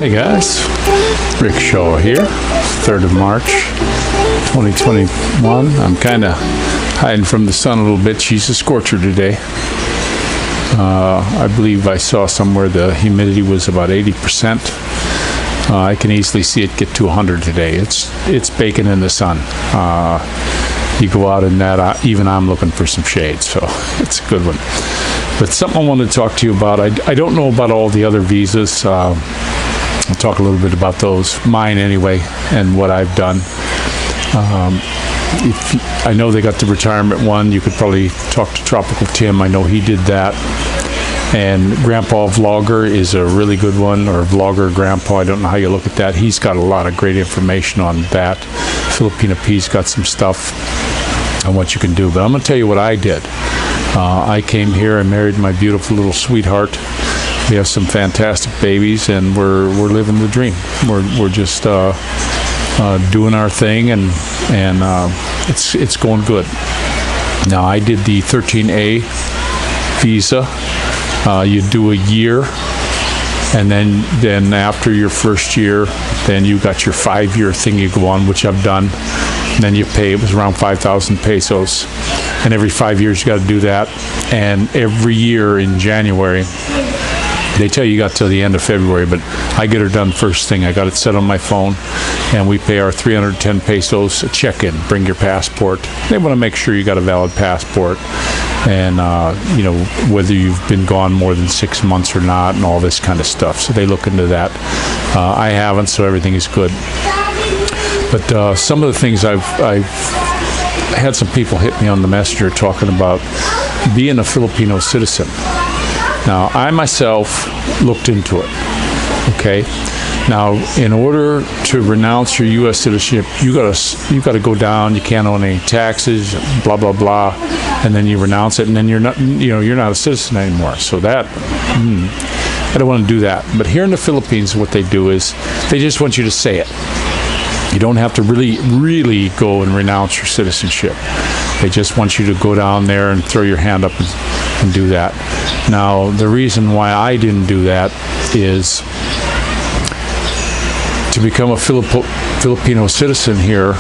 Hey guys, Rick Shaw here, 3rd of March, 2021. I'm kind of hiding from the sun a little bit. She's a scorcher today. I believe I saw somewhere the humidity was about 80%. I can easily see it get to 100 today. It's baking in the sun. You go out in that, even I'm looking for some shade, so it's a good one. But something I want to talk to you about, I don't know about all the other visas. I'll talk a little bit about those, mine anyway, and what I've done. I know they got the retirement one. You could probably talk to Tropical Tim. I know he did that. And Grandpa Vlogger is a really good one, or Vlogger Grandpa. I don't know how you look at that. He's got a lot of great information on that. Filipino P's got some stuff on what you can do. But I'm going to tell you what I did. I came here, I married my beautiful little sweetheart. We have some fantastic babies, and we're living the dream. We're just doing our thing, and it's going good. Now, I did the 13A visa. You do a year, and then after your first year, then you got your 5-year thing you go on, which I've done. And then you pay, it was around 5,000 pesos. And every 5 years you got to do that. And every year in January, they tell you got till the end of February, but I get her done first thing. I got it set on my phone, and we pay our 310 pesos a check-in. Bring your passport. They want to make sure you got a valid passport, and whether you've been gone more than 6 months or not, and all this kind of stuff. So they look into that. I haven't, so everything is good. But some of the things I've had some people hit me on the messenger talking about being a Filipino citizen. Now, I myself looked into it, okay? Now, in order to renounce your U.S. citizenship, you gotta go down. You can't owe any taxes, blah blah blah, and then you renounce it, and then you're not a citizen anymore. So that I don't want to do that. But here in the Philippines, what they do is they just want you to say it. You don't have to really go and renounce your citizenship. They just want you to go down there and throw your hand up and do that. Now, the reason why I didn't do that is to become a Filipino citizen here,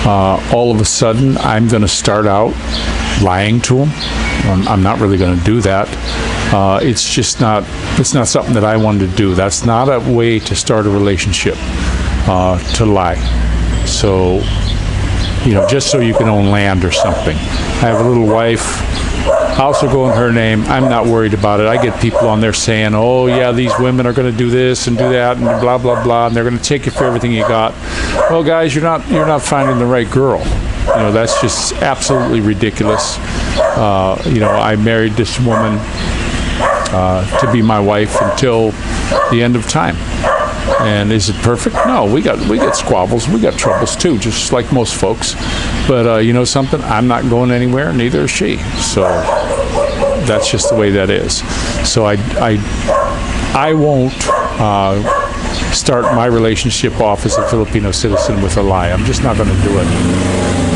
all of a sudden, I'm going to start out lying to them. I'm not really going to do that. It's not something that I wanted to do. That's not a way to start a relationship, to lie. So, just so you can own land or something. I have a little wife. I also go in her name. I'm not worried about it. I get people on there saying, oh yeah, these women are going to do this and do that and blah blah blah, and they're going to take you for everything you got. Well, guys, you're not finding the right girl. That's just absolutely ridiculous. I married this woman to be my wife until the end of time. And is it perfect? No, we got squabbles, we got troubles too, just like most folks. But you know something? I'm not going anywhere, neither is she. So that's just the way that is. So I won't start my relationship off as a Filipino citizen with a lie. I'm just not going to do it.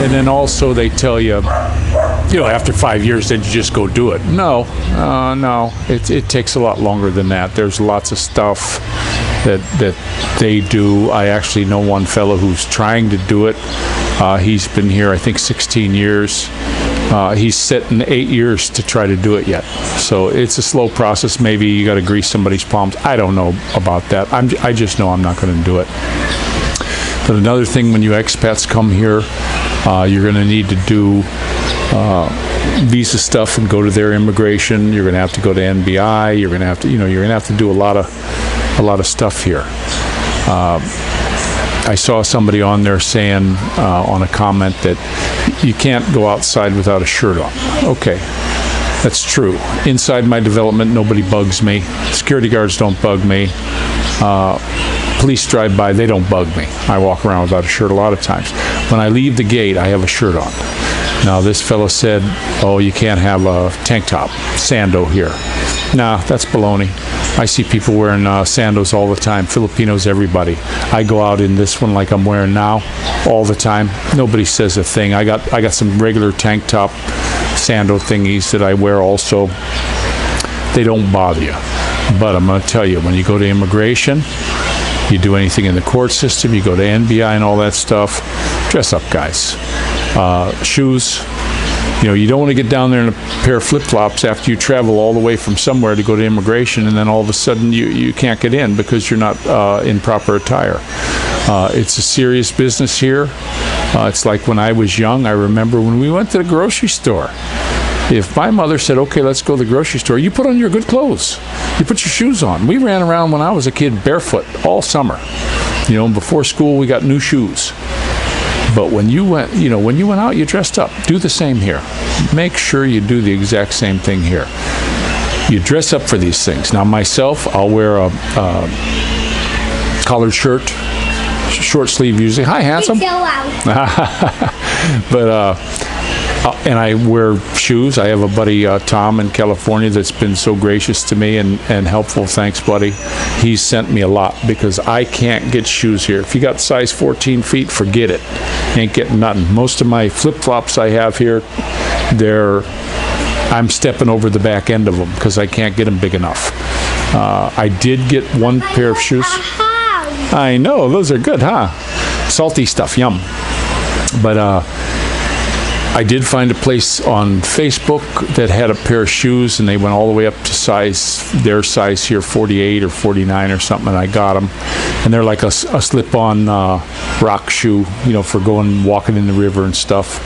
And then also they tell you, after 5 years, then you just go do it. No. It takes a lot longer than that. There's lots of stuff that they do. I actually know one fellow who's trying to do it. He's been here, I think, 16 years. He's sitting 8 years to try to do it yet. So it's a slow process. Maybe you got to grease somebody's palms. I don't know about that. I just know I'm not going to do it. But another thing, when you expats come here, you're going to need to do visa stuff and go to their immigration. You're going to have to go to NBI. You're going to have to do a lot of stuff here. I saw somebody on there saying on a comment that you can't go outside without a shirt on. Okay, that's true. Inside my development, nobody bugs me. Security guards don't bug me. Police drive by, they don't bug me. I walk around without a shirt a lot of times. When I leave the gate, I have a shirt on. Now, this fellow said, oh, you can't have a tank top, sando here. Nah, that's baloney. I see people wearing sandos all the time. Filipinos, everybody. I go out in this one like I'm wearing now all the time. Nobody says a thing. I got some regular tank top sando thingies that I wear also. They don't bother you. But I'm going to tell you, when you go to immigration, you do anything in the court system, you go to NBI and all that stuff, dress up, guys. Shoes. You don't want to get down there in a pair of flip-flops after you travel all the way from somewhere to go to immigration, and then all of a sudden you can't get in because you're not in proper attire. It's a serious business here. It's like when I was young. I remember when we went to the grocery store. If my mother said, okay, let's go to the grocery store, you put on your good clothes. You put your shoes on. We ran around when I was a kid barefoot all summer. Before school, we got new shoes. But when you went out, you dressed up. Do the same here. Make sure you do the exact same thing here. You dress up for these things. Now, myself, I'll wear a collared shirt, short sleeve usually. Hi, handsome. But and I wear shoes. I have a buddy, Tom, in California, that's been so gracious to me and helpful. Thanks, buddy. He's sent me a lot because I can't get shoes here. If you got size 14 feet, forget it. Ain't getting nothing. Most of my flip-flops I have here, I'm stepping over the back end of them because I can't get them big enough. I did get one pair of shoes. I know, those are good, huh? Salty stuff, yum. But I did find a place on Facebook that had a pair of shoes, and they went all the way up to their size here, 48 or 49 or something, and I got them. And they're like a slip-on rock shoe, for walking in the river and stuff.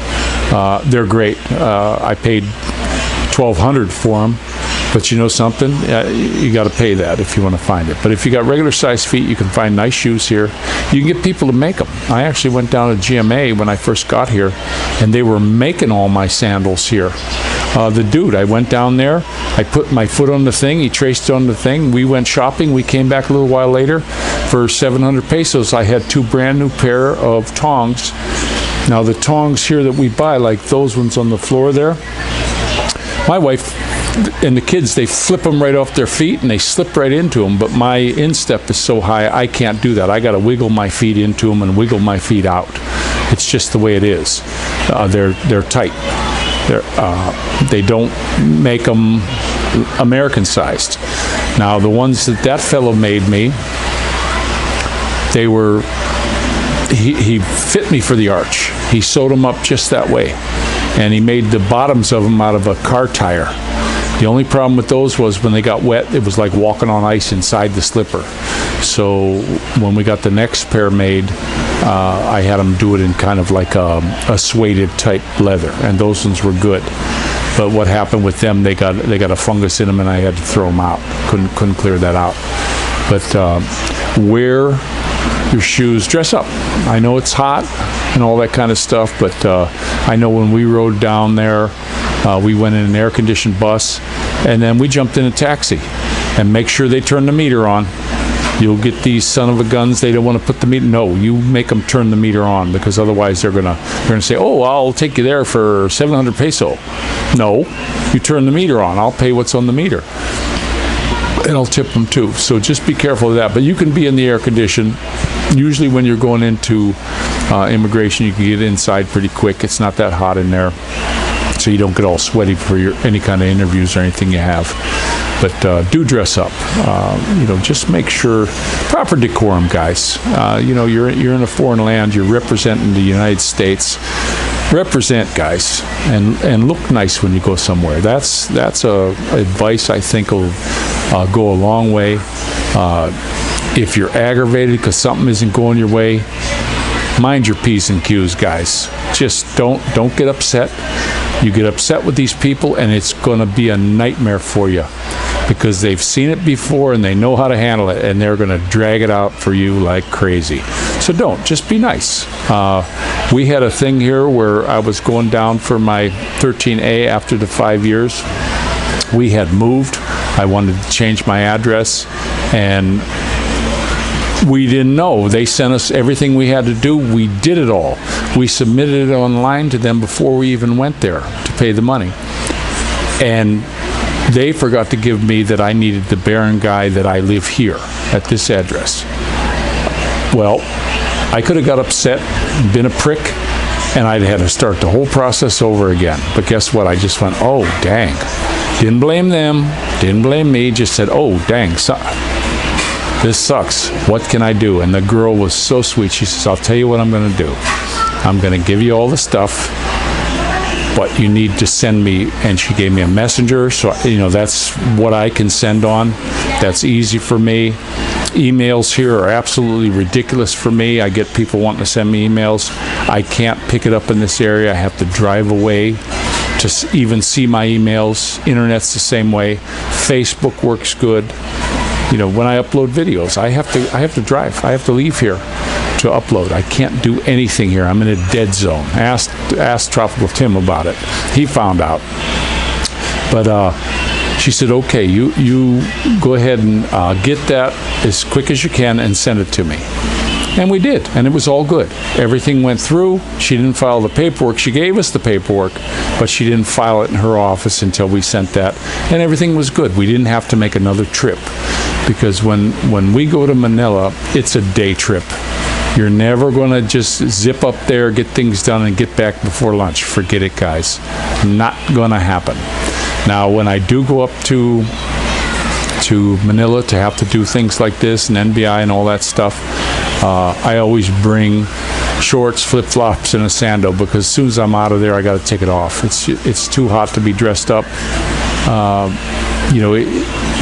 They're great. I paid $1,200 for them. But you know something? You got to pay that if you want to find it. But if you got regular size feet, you can find nice shoes here. You can get people to make them. I actually went down to GMA when I first got here, and they were making all my sandals here. The dude, I went down there, I put my foot on the thing, he traced on the thing, we went shopping, we came back a little while later. For 700 pesos, I had 2 brand new pair of tongs. Now the tongs here that we buy, like those ones on the floor there, my wife and the kids, they flip them right off their feet and they slip right into them, but my instep is so high I can't do that. I got to wiggle my feet into them and wiggle my feet out. It's just the way it is. They're tight. They don't make them American sized. Now the ones that fellow made me, he fit me for the arch. He sewed them up just that way, and he made the bottoms of them out of a car tire. The only problem with those was when they got wet, it was like walking on ice inside the slipper. So when we got the next pair made, I had them do it in kind of like a suede type leather, and those ones were good. But what happened with them, they got a fungus in them, and I had to throw them out. Couldn't clear that out. But wear your shoes, dress up. I know it's hot and all that kind of stuff, but I know when we rode down there, we went in an air-conditioned bus, and then we jumped in a taxi. And make sure they turn the meter on. You'll get these son of a guns, they don't want to put the meter. No, you make them turn the meter on, because otherwise they're gonna say, oh, I'll take you there for 700 peso. No, you turn the meter on. I'll pay what's on the meter. And I'll tip them too. So just be careful of that. But you can be in the air condition. Usually when you're going into immigration, you can get inside pretty quick. It's not that hot in there, so you don't get all sweaty for any kind of interviews or anything you have. But do dress up. Just make sure, proper decorum, guys. You're in a foreign land. You're representing the United States. Represent, guys, and look nice when you go somewhere. That's advice I think will go a long way. If you're aggravated because something isn't going your way, mind your P's and Q's, guys. Just don't get upset. You get upset with these people, and it's going to be a nightmare for you, because they've seen it before and they know how to handle it, and they're going to drag it out for you like crazy. So just be nice. We had a thing here where I was going down for my 13A after the 5 years. We had moved. I wanted to change my address, and we didn't know. They sent us everything we had to do. We did it all. We submitted it online to them before we even went there to pay the money. And they forgot to give me that I needed the barangay that I live here at this address. Well, I could have got upset, been a prick, and I'd had to start the whole process over again. But guess what? I just went, oh, dang. Didn't blame them. Didn't blame me. Just said, oh, dang. This sucks. What can I do? And the girl was so sweet. She says, I'll tell you what I'm going to do. I'm going to give you all the stuff, but you need to send me. And she gave me a messenger. So, that's what I can send on. That's easy for me. Emails here are absolutely ridiculous for me. I get people wanting to send me emails. I can't pick it up in this area. I have to drive away to even see my emails. Internet's the same way. Facebook works good. When I upload videos, I have to drive. I have to leave here to upload. I can't do anything here. I'm in a dead zone. Ask Tropical Tim about it. He found out. But she said, okay, you go ahead and get that as quick as you can and send it to me. And we did, and it was all good. Everything went through. She didn't file the paperwork. She gave us the paperwork, but she didn't file it in her office until we sent that, and everything was good. We didn't have to make another trip, because when we go to Manila, it's a day trip. You're never going to just zip up there, get things done, and get back before lunch. Forget it, guys. Not going to happen. Now, when I do go up to Manila to have to do things like this and NBI and all that stuff, I always bring shorts, flip-flops, and a sandal, because as soon as I'm out of there, I got to take it off. It's too hot to be dressed up.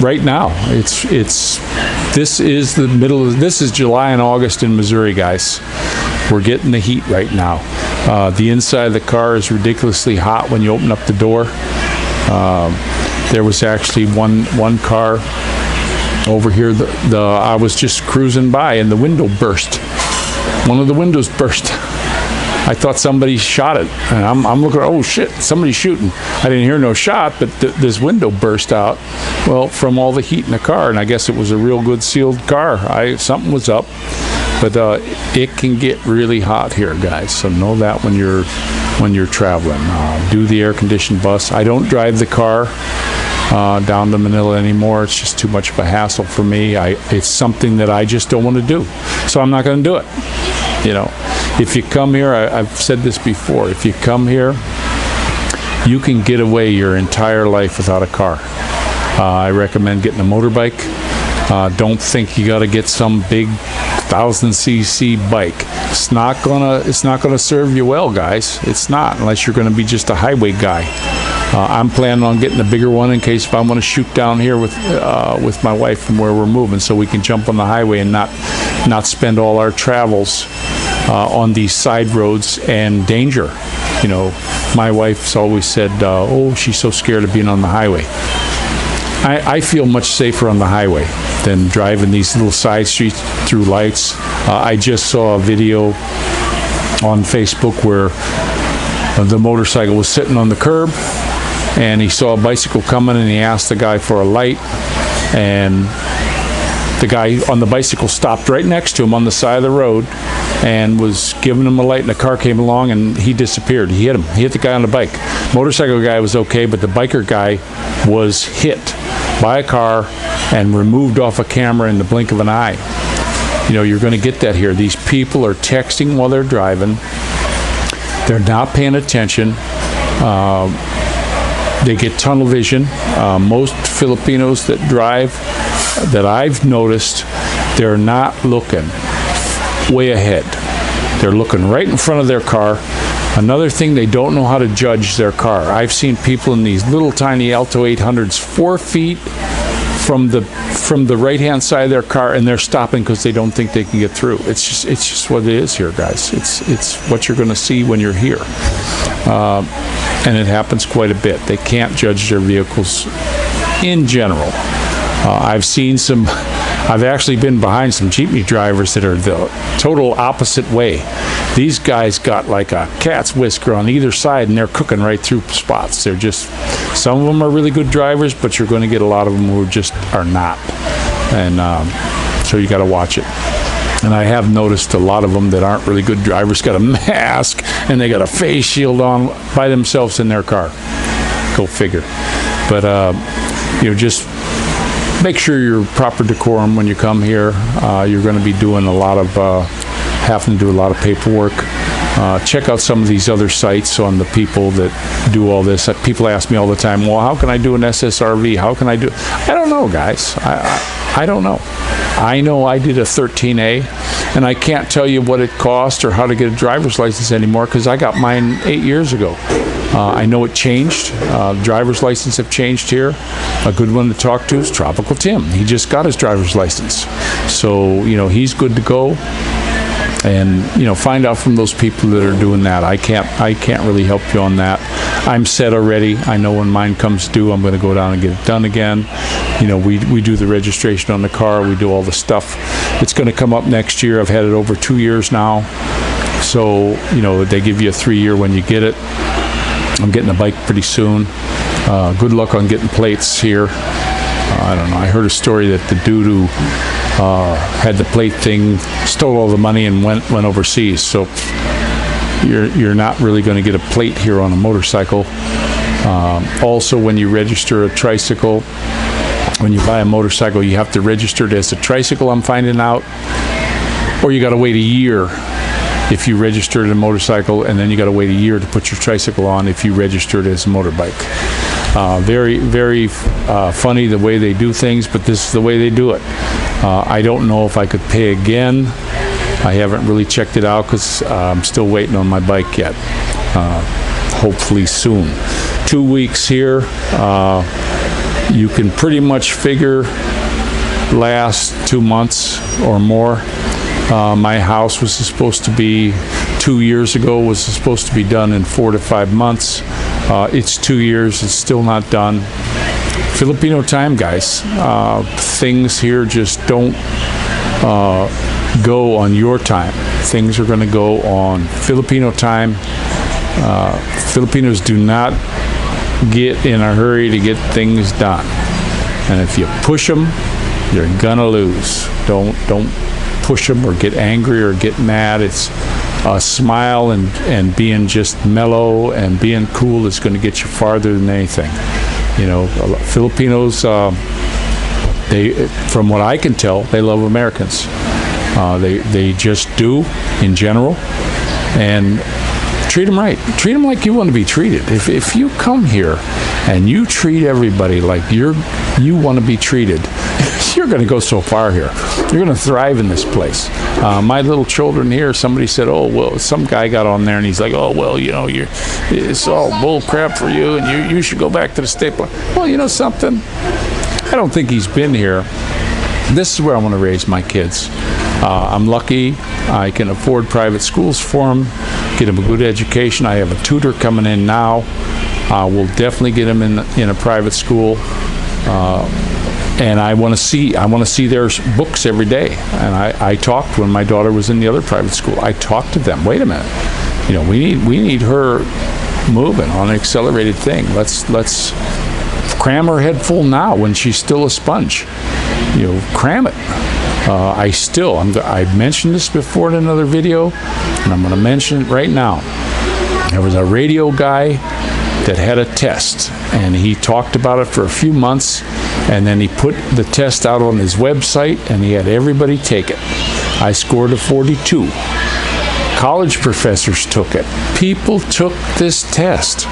Right now, this is July and August in Missouri, guys. We're getting the heat right now. The inside of the car is ridiculously hot when you open up the door. There was actually one car over here. I was just cruising by, and the window burst. One of the windows burst. I thought somebody shot it, and I'm looking. Oh shit! Somebody's shooting. I didn't hear no shot, but this window burst out. Well, from all the heat in the car, and I guess it was a real good sealed car. Something was up, but it can get really hot here, guys. So know that when you're traveling. Do the air-conditioned bus. I don't drive the car down to Manila anymore. It's just too much of a hassle for me. It's something that I just don't want to do, so I'm not going to do it. If you come here, I've said this before, if you come here, you can get away your entire life without a car. I recommend getting a motorbike. Don't think you got to get some big 1,000cc bike. It's not gonna serve you well, guys. It's not, unless you're going to be just a highway guy. I'm planning on getting a bigger one in case if I want to shoot down here with my wife from where we're moving, so we can jump on the highway and not spend all our travels on these side roads and danger. My wife's always said, oh, she's so scared of being on the highway. I feel much safer on the highway than driving these little side streets through lights. I just saw a video on Facebook where the motorcycle was sitting on the curb, and he saw a bicycle coming, and he asked the guy for a light, and the guy on the bicycle stopped right next to him on the side of the road and was giving him a light, and the car came along, and he disappeared. He hit him. He hit the guy on the bike. Motorcycle guy was okay, but the biker guy was hit by a car and removed off a camera in the blink of an eye. You're going to get that here. These people are texting while they're driving. They're not paying attention. They get tunnel vision. Most Filipinos that drive, that I've noticed, they're not looking way ahead. They're looking right in front of their car. Another thing, they don't know how to judge their car. I've seen people in these little tiny Alto 800s 4 feet from the right-hand side of their car, and they're stopping because they don't think they can get through. It's just what it is here, guys. It's what you're going to see when you're here. And it happens quite a bit. They can't judge their vehicles in general. I've actually been behind some jeepney drivers that are the total opposite way. These guys got like a cat's whisker on either side, and they're cooking right through spots. Some of them are really good drivers, but you're going to get a lot of them who just are not. And so you got to watch it. And I have noticed a lot of them that aren't really good drivers got a mask, and they got a face shield on by themselves in their car. Go figure. But, just make sure you're proper decorum when you come here. You're going to be doing having to do a lot of paperwork. check out some of these other sites on the people that do all this. People ask me all the time, well, how can I do an SSRV? How can I do? I don't know, guys. I don't know. I know I did a 13A, and I can't tell you what it cost or how to get a driver's license anymore because I got mine 8 years ago. I know it changed. Driver's license have changed here. A good one to talk to is Tropical Tim. He just got his driver's license. So, he's good to go. And, find out from those people that are doing that. I can't really help you on that. I'm set already. I know when mine comes due, I'm going to go down and get it done again. We do the registration on the car. We do all the stuff. It's going to come up next year. I've had it over 2 years now. So, they give you a 3-year when you get it. I'm getting a bike pretty soon. Good luck on getting plates here. I don't know. I heard a story that the dude who had the plate thing stole all the money and went overseas. So you're not really going to get a plate here on a motorcycle. Also, when you register a tricycle, when you buy a motorcycle, you have to register it as a tricycle, I'm finding out, or you got to wait a year if you registered a motorcycle, and then you got to wait a year to put your tricycle on if you registered as a motorbike. Very, very funny the way they do things, but this is the way they do it. I don't know if I could pay again. I haven't really checked it out because I'm still waiting on my bike yet. Hopefully soon. 2 weeks here. You can pretty much figure last 2 months or more. My house was supposed to be 2 years ago, was supposed to be done in 4 to 5 months. It's 2 years, it's still not done. Filipino time, guys. Things here just don't go on your time. Things are going to go on Filipino time. Filipinos do not get in a hurry to get things done. And if you push them, you're gonna lose. Don't push them or get angry or get mad. It's a smile and being just mellow and being cool is going to get you farther than anything. Filipinos, they, from what I can tell, they love Americans. They just do in general, and treat them right. Treat them like you want to be treated. If you come here and you treat everybody like you want to be treated, you're going to go so far here. You're going to thrive in this place. My little children here, somebody said, oh, well, some guy got on there and he's like, oh, well, it's all bull crap for you and you should go back to the state. Well, you know something? I don't think he's been here. This is where I want to raise my kids. I'm lucky. I can afford private schools for them, get them a good education. I have a tutor coming in now. We'll definitely get them in a private school. And I want to see their books every day. And I talked when my daughter was in the other private school. I talked to them. Wait a minute, we need her moving on an accelerated thing. Let's cram her head full now when she's still a sponge. Cram it. I mentioned this before in another video, and I'm going to mention it right now. There was a radio guy that had a test, and he talked about it for a few months, and then he put the test out on his website, and he had everybody take it. I scored a 42. College professors took it. People took this test.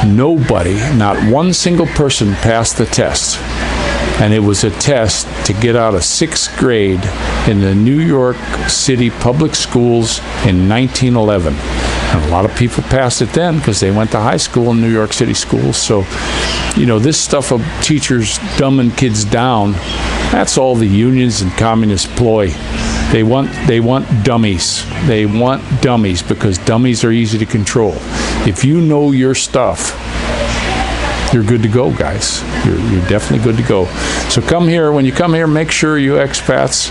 Nobody, not one single person passed the test. And it was a test to get out of 6th grade in the New York City public schools in 1911. And a lot of people passed it then because they went to high school in New York City schools. So, this stuff of teachers dumbing kids down, that's all the unions and communist ploy. They want dummies. They want dummies because dummies are easy to control. If you know your stuff, you're good to go, guys. You're definitely good to go. So come here. When you come here, make sure you expats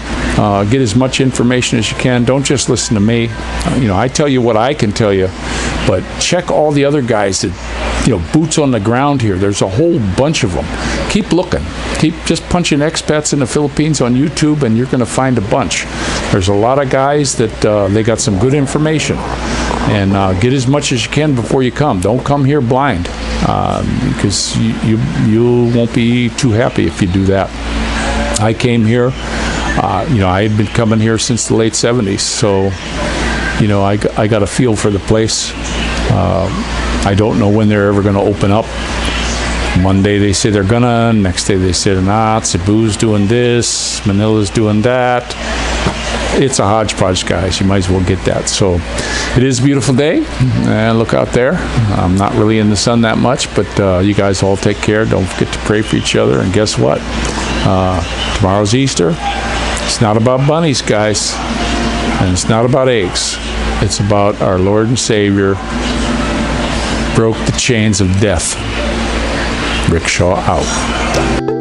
get as much information as you can. Don't just listen to me. I tell you what I can tell you, but check all the other guys that, boots on the ground here. There's a whole bunch of them. Keep looking. Keep just punching expats in the Philippines on YouTube, and you're going to find a bunch. There's a lot of guys that they got some good information. And get as much as you can before you come. Don't come here blind, because you won't be too happy if you do that. I came here, I had been coming here since the late 70s, so you know, I got a feel for the place. I don't know when they're ever going to open up. One day they say they're gonna, next day they say they're not. Cebu's doing this, Manila's doing that. It's a hodgepodge, guys. You might as well get that. So it is a beautiful day, and look out there. I'm not really in the sun that much, but you guys all take care. Don't forget to pray for each other. And guess what? Tomorrow's Easter. It's not about bunnies, guys, and it's not about eggs. It's about our Lord and Savior broke the chains of death. Rickshaw out.